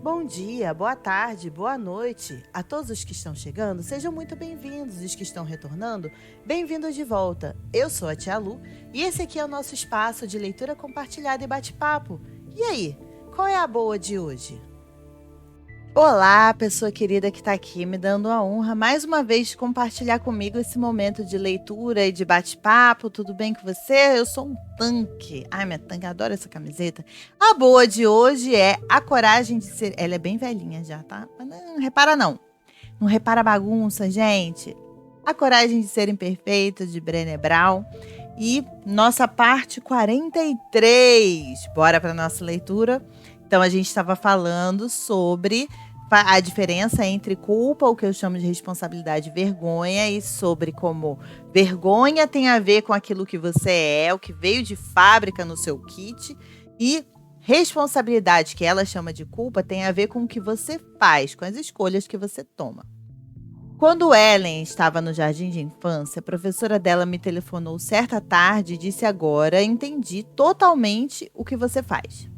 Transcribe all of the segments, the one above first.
Bom dia, boa tarde, boa noite. A todos os que estão chegando, sejam muito bem-vindos. Os que estão retornando, bem-vindos de volta. Eu sou a Tia Lu e esse aqui é o nosso espaço de leitura compartilhada e bate-papo. E aí, qual é a boa de hoje? Olá, pessoa querida que está aqui me dando a honra mais uma vez de compartilhar comigo esse momento de leitura e de bate-papo. Tudo bem com você? Eu sou um tanque. Ai, minha tanque, adoro essa camiseta. A boa de hoje é A Coragem de Ser... Ela é bem velhinha já, tá? Mas não repara não. Não repara a bagunça, gente. A Coragem de Ser Imperfeito, de Brené Brown. E nossa parte 43. Bora para nossa leitura. Então, a gente estava falando sobre a diferença entre culpa, o que eu chamo de responsabilidade e vergonha, e sobre como vergonha tem a ver com aquilo que você é, o que veio de fábrica no seu kit, e responsabilidade, que ela chama de culpa, tem a ver com o que você faz, com as escolhas que você toma. Quando Ellen estava no jardim de infância, a professora dela me telefonou certa tarde e disse: agora entendi totalmente o que você faz.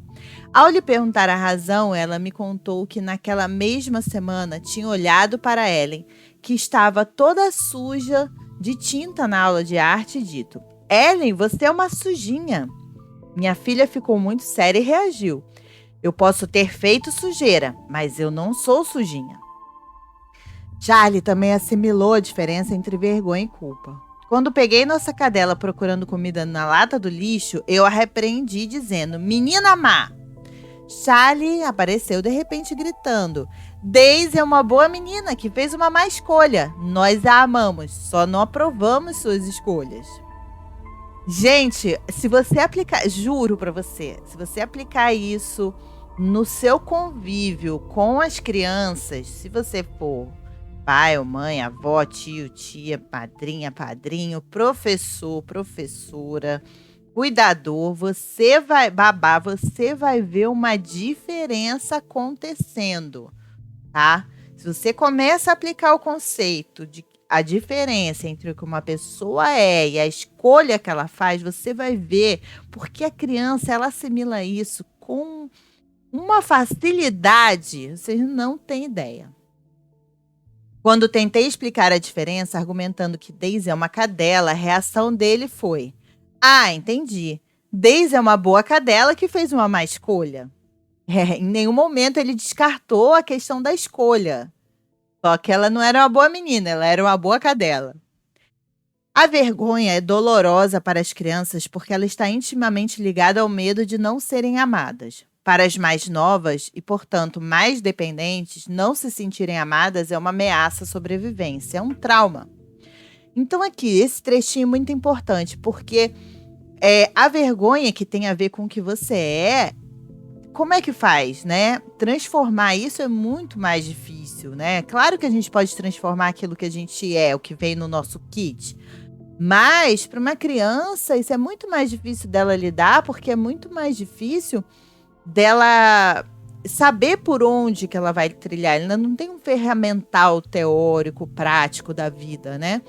Ao lhe perguntar a razão, ela me contou que naquela mesma semana tinha olhado para Ellen, que estava toda suja de tinta na aula de arte, e dito: Ellen, você é uma sujinha. Minha filha ficou muito séria e reagiu: eu posso ter feito sujeira, mas eu não sou sujinha. Charlie também assimilou a diferença entre vergonha e culpa. Quando peguei nossa cadela procurando comida na lata do lixo, eu a repreendi dizendo: menina má! Charlie apareceu de repente gritando: Daisy é uma boa menina que fez uma má escolha. Nós a amamos, só não aprovamos suas escolhas. Gente, se você aplicar, juro pra você, se você aplicar isso no seu convívio com as crianças, se você for pai ou mãe, avó, tio, tia, padrinha, padrinho, professor, professora, cuidador, você vai babar, você vai ver uma diferença acontecendo, tá? Se você começa a aplicar o conceito de a diferença entre o que uma pessoa é e a escolha que ela faz, você vai ver porque a criança ela assimila isso com uma facilidade, vocês não têm ideia. Quando tentei explicar a diferença, argumentando que Daisy é uma cadela, a reação dele foi: ah, entendi. Daisy é uma boa cadela que fez uma má escolha. Em nenhum momento ele descartou a questão da escolha. Só que ela não era uma boa menina, ela era uma boa cadela. A vergonha é dolorosa para as crianças porque ela está intimamente ligada ao medo de não serem amadas. Para as mais novas e, portanto, mais dependentes, não se sentirem amadas é uma ameaça à sobrevivência, é um trauma. Então aqui, esse trechinho é muito importante, porque a vergonha que tem a ver com o que você é, como é que faz, né? Transformar isso é muito mais difícil, né? Claro que a gente pode transformar aquilo que a gente é, o que vem no nosso kit, mas para uma criança isso é muito mais difícil dela lidar, porque é muito mais difícil dela saber por onde que ela vai trilhar. Ela não tem um ferramental teórico, prático da vida, né?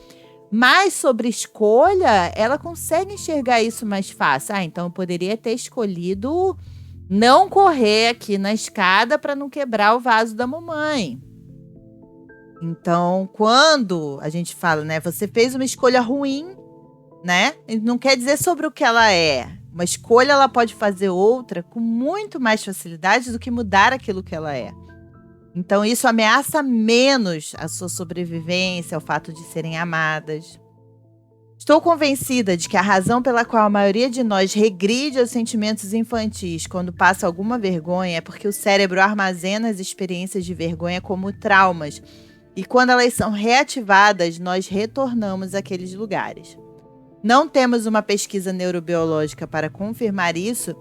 Mas sobre escolha, ela consegue enxergar isso mais fácil. Ah, então eu poderia ter escolhido não correr aqui na escada para não quebrar o vaso da mamãe. Então, quando a gente fala, né, você fez uma escolha ruim, né? Não quer dizer sobre o que ela é. Uma escolha ela pode fazer outra com muito mais facilidade do que mudar aquilo que ela é. Então, isso ameaça menos a sua sobrevivência, o fato de serem amadas. Estou convencida de que a razão pela qual a maioria de nós regride aos sentimentos infantis quando passa alguma vergonha é porque o cérebro armazena as experiências de vergonha como traumas. E quando elas são reativadas, nós retornamos àqueles lugares. Não temos uma pesquisa neurobiológica para confirmar isso,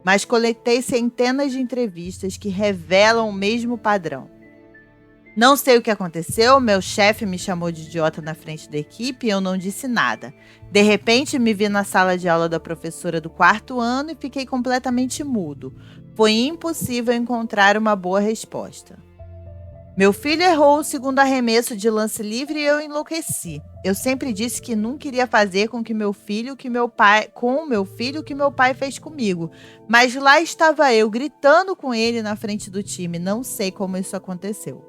mas coletei centenas de entrevistas que revelam o mesmo padrão. Não sei o que aconteceu, meu chefe me chamou de idiota na frente da equipe e eu não disse nada. De repente, me vi na sala de aula da professora do 4º ano e fiquei completamente mudo. Foi impossível encontrar uma boa resposta. Meu filho errou o segundo arremesso de lance livre e eu enlouqueci. Eu sempre disse que nunca iria fazer com o meu filho o que meu pai fez comigo. Mas lá estava eu, gritando com ele na frente do time. Não sei como isso aconteceu.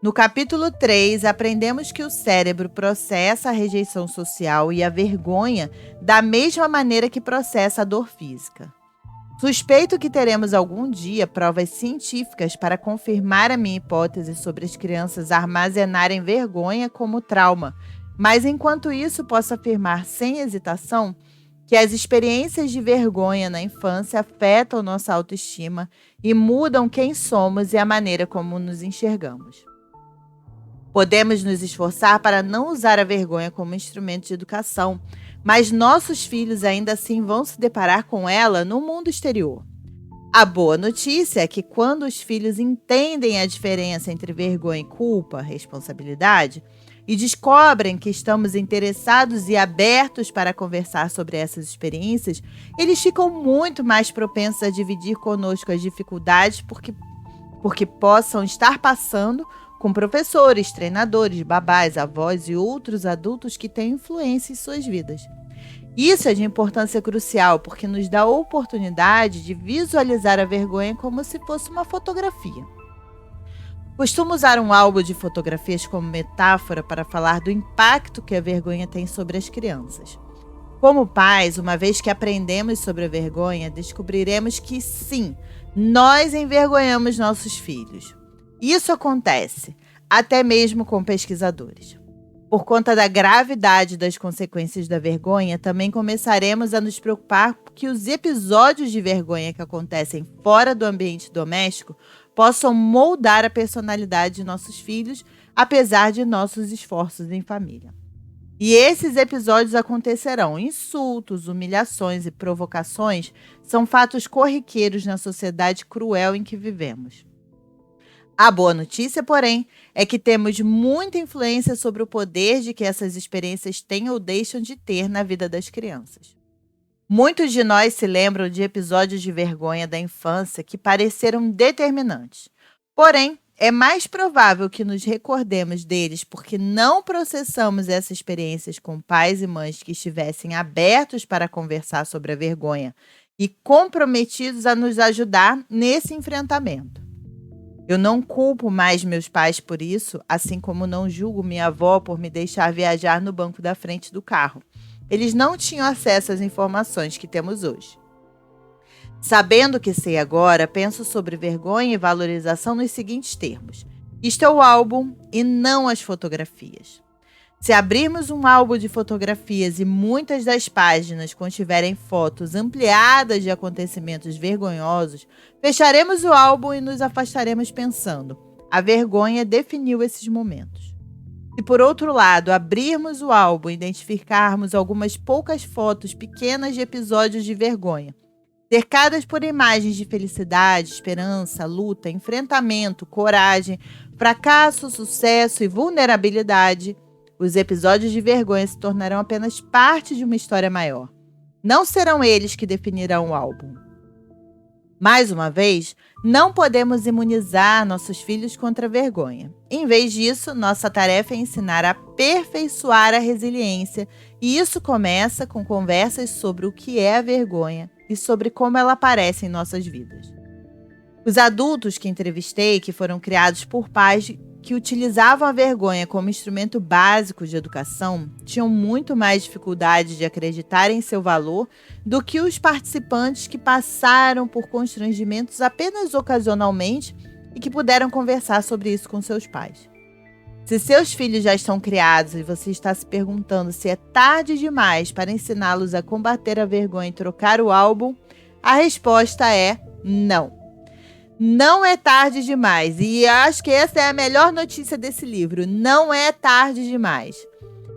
No capítulo 3, aprendemos que o cérebro processa a rejeição social e a vergonha da mesma maneira que processa a dor física. Suspeito que teremos algum dia provas científicas para confirmar a minha hipótese sobre as crianças armazenarem vergonha como trauma, mas enquanto isso posso afirmar sem hesitação que as experiências de vergonha na infância afetam nossa autoestima e mudam quem somos e a maneira como nos enxergamos. Podemos nos esforçar para não usar a vergonha como instrumento de educação, mas nossos filhos ainda assim vão se deparar com ela no mundo exterior. A boa notícia é que quando os filhos entendem a diferença entre vergonha e culpa, responsabilidade, e descobrem que estamos interessados e abertos para conversar sobre essas experiências, eles ficam muito mais propensos a dividir conosco as dificuldades porque possam estar passando com professores, treinadores, babás, avós e outros adultos que têm influência em suas vidas. Isso é de importância crucial porque nos dá a oportunidade de visualizar a vergonha como se fosse uma fotografia. Costumo usar um álbum de fotografias como metáfora para falar do impacto que a vergonha tem sobre as crianças. Como pais, uma vez que aprendemos sobre a vergonha, descobriremos que sim, nós envergonhamos nossos filhos. Isso acontece, até mesmo com pesquisadores. Por conta da gravidade das consequências da vergonha, também começaremos a nos preocupar que os episódios de vergonha que acontecem fora do ambiente doméstico possam moldar a personalidade de nossos filhos, apesar de nossos esforços em família. E esses episódios acontecerão. Insultos, humilhações e provocações são fatos corriqueiros na sociedade cruel em que vivemos. A boa notícia, porém, é que temos muita influência sobre o poder de que essas experiências têm ou deixam de ter na vida das crianças. Muitos de nós se lembram de episódios de vergonha da infância que pareceram determinantes. Porém, é mais provável que nos recordemos deles porque não processamos essas experiências com pais e mães que estivessem abertos para conversar sobre a vergonha e comprometidos a nos ajudar nesse enfrentamento. Eu não culpo mais meus pais por isso, assim como não julgo minha avó por me deixar viajar no banco da frente do carro. Eles não tinham acesso às informações que temos hoje. Sabendo o que sei agora, penso sobre vergonha e valorização nos seguintes termos. Isto é o álbum e não as fotografias. Se abrirmos um álbum de fotografias e muitas das páginas contiverem fotos ampliadas de acontecimentos vergonhosos, fecharemos o álbum e nos afastaremos pensando: a vergonha definiu esses momentos. Se, por outro lado, abrirmos o álbum e identificarmos algumas poucas fotos pequenas de episódios de vergonha, cercadas por imagens de felicidade, esperança, luta, enfrentamento, coragem, fracasso, sucesso e vulnerabilidade, os episódios de vergonha se tornarão apenas parte de uma história maior. Não serão eles que definirão o álbum. Mais uma vez, não podemos imunizar nossos filhos contra a vergonha. Em vez disso, nossa tarefa é ensinar a aperfeiçoar a resiliência, e isso começa com conversas sobre o que é a vergonha e sobre como ela aparece em nossas vidas. Os adultos que entrevistei, que foram criados por pais que utilizavam a vergonha como instrumento básico de educação, tinham muito mais dificuldade de acreditar em seu valor do que os participantes que passaram por constrangimentos apenas ocasionalmente e que puderam conversar sobre isso com seus pais. Se seus filhos já estão criados e você está se perguntando se é tarde demais para ensiná-los a combater a vergonha e trocar o álbum, a resposta é não. Não é tarde demais, e acho que essa é a melhor notícia desse livro. Não é tarde demais.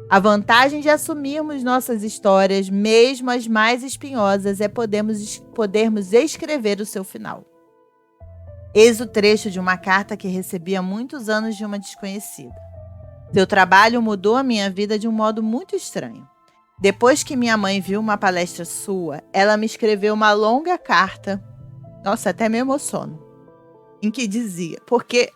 A vantagem de assumirmos nossas histórias, mesmo as mais espinhosas, é podermos escrever o seu final. Eis o trecho de uma carta que recebi há muitos anos de uma desconhecida. Seu trabalho mudou a minha vida de um modo muito estranho. Depois que minha mãe viu uma palestra sua, ela me escreveu uma longa carta. Nossa, até me emociono. Em que dizia, porque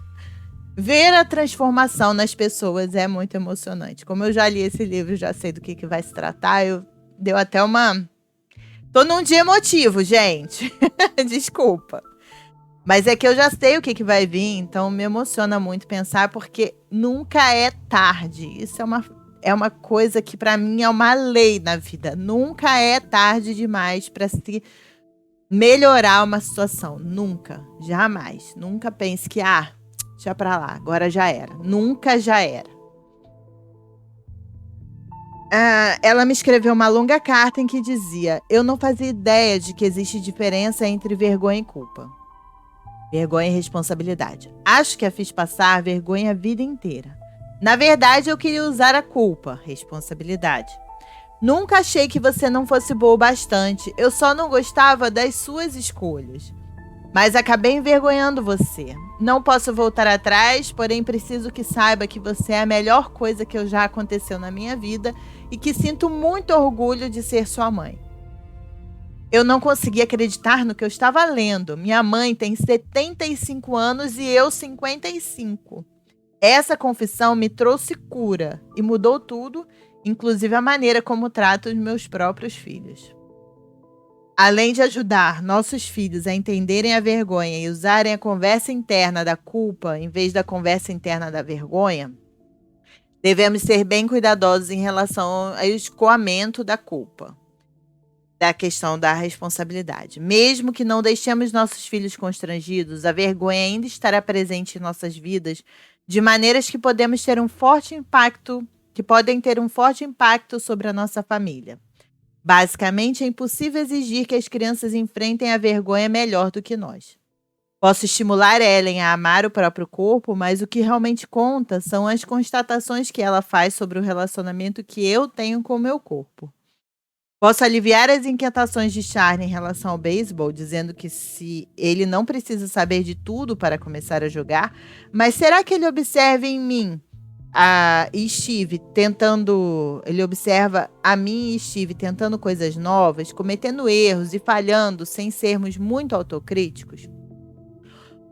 Ver a transformação nas pessoas é muito emocionante. Como eu já li esse livro, já sei do que vai se tratar, deu até uma... Tô num dia emotivo, gente. Desculpa. Mas é que eu já sei o que vai vir, então me emociona muito pensar, porque nunca é tarde. Isso é uma coisa que para mim é uma lei na vida. Nunca é tarde demais para se melhorar uma situação. Nunca. Jamais. Nunca pense que, deixa pra lá, agora já era. Nunca já era. Ela me escreveu uma longa carta em que dizia: eu não fazia ideia de que existe diferença entre vergonha e culpa. Vergonha e responsabilidade. Acho que a fiz passar vergonha a vida inteira. Na verdade, eu queria usar a culpa, responsabilidade. Nunca achei que você não fosse boa o bastante. Eu só não gostava das suas escolhas. Mas acabei envergonhando você. Não posso voltar atrás, porém preciso que saiba que você é a melhor coisa que já aconteceu na minha vida e que sinto muito orgulho de ser sua mãe. Eu não consegui acreditar no que eu estava lendo. Minha mãe tem 75 anos e eu 55. Essa confissão me trouxe cura e mudou tudo, inclusive a maneira como trato os meus próprios filhos. Além de ajudar nossos filhos a entenderem a vergonha e usarem a conversa interna da culpa em vez da conversa interna da vergonha, devemos ser bem cuidadosos em relação ao escoamento da culpa, da questão da responsabilidade. Mesmo que não deixemos nossos filhos constrangidos, a vergonha ainda estará presente em nossas vidas de maneiras que podem ter um forte impacto sobre a nossa família. Basicamente, é impossível exigir que as crianças enfrentem a vergonha melhor do que nós. Posso estimular Ellen a amar o próprio corpo, mas o que realmente conta são as constatações que ela faz sobre o relacionamento que eu tenho com o meu corpo. Posso aliviar as inquietações de Charlie em relação ao beisebol, dizendo que ele não precisa saber de tudo para começar a jogar, mas será que ele observa em mim ele observa a mim e Steve tentando coisas novas, cometendo erros e falhando sem sermos muito autocríticos?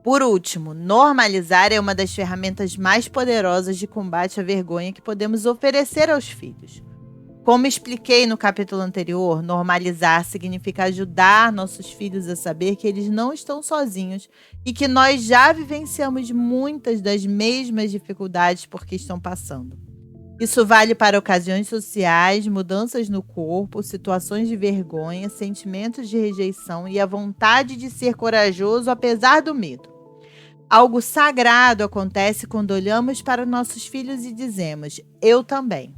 Por último, normalizar é uma das ferramentas mais poderosas de combate à vergonha que podemos oferecer aos filhos. Como expliquei no capítulo anterior, normalizar significa ajudar nossos filhos a saber que eles não estão sozinhos e que nós já vivenciamos muitas das mesmas dificuldades por que estão passando. Isso vale para ocasiões sociais, mudanças no corpo, situações de vergonha, sentimentos de rejeição e a vontade de ser corajoso apesar do medo. Algo sagrado acontece quando olhamos para nossos filhos e dizemos: eu também.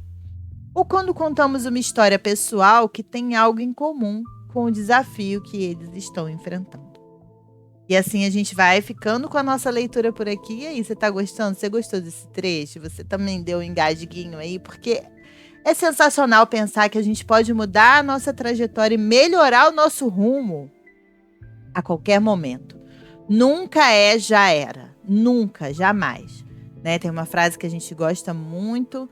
Ou quando contamos uma história pessoal que tem algo em comum com o desafio que eles estão enfrentando. E assim a gente vai ficando com a nossa leitura por aqui. E aí, você tá gostando? Você gostou desse trecho? Você também deu um engasguinho aí? Porque é sensacional pensar que a gente pode mudar a nossa trajetória e melhorar o nosso rumo a qualquer momento. Nunca já era. Nunca, jamais. Né? Tem uma frase que a gente gosta muito,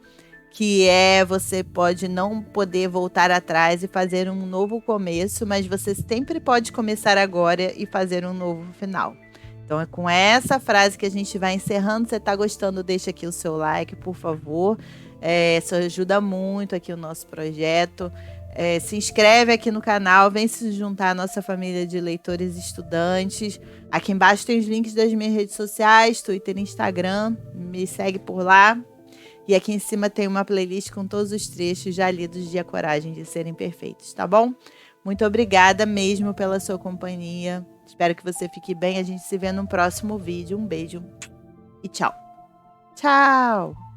que você pode não poder voltar atrás e fazer um novo começo, mas você sempre pode começar agora e fazer um novo final. Então é com essa frase que a gente vai encerrando. Se você está gostando, deixa aqui o seu like, por favor. Isso ajuda muito aqui o nosso projeto. Se inscreve aqui no canal, vem se juntar à nossa família de leitores e estudantes. Aqui embaixo tem os links das minhas redes sociais, Twitter e Instagram. Me segue por lá. E aqui em cima tem uma playlist com todos os trechos já lidos de A Coragem de Ser Imperfeitos, tá bom? Muito obrigada mesmo pela sua companhia. Espero que você fique bem. A gente se vê no próximo vídeo. Um beijo e tchau. Tchau!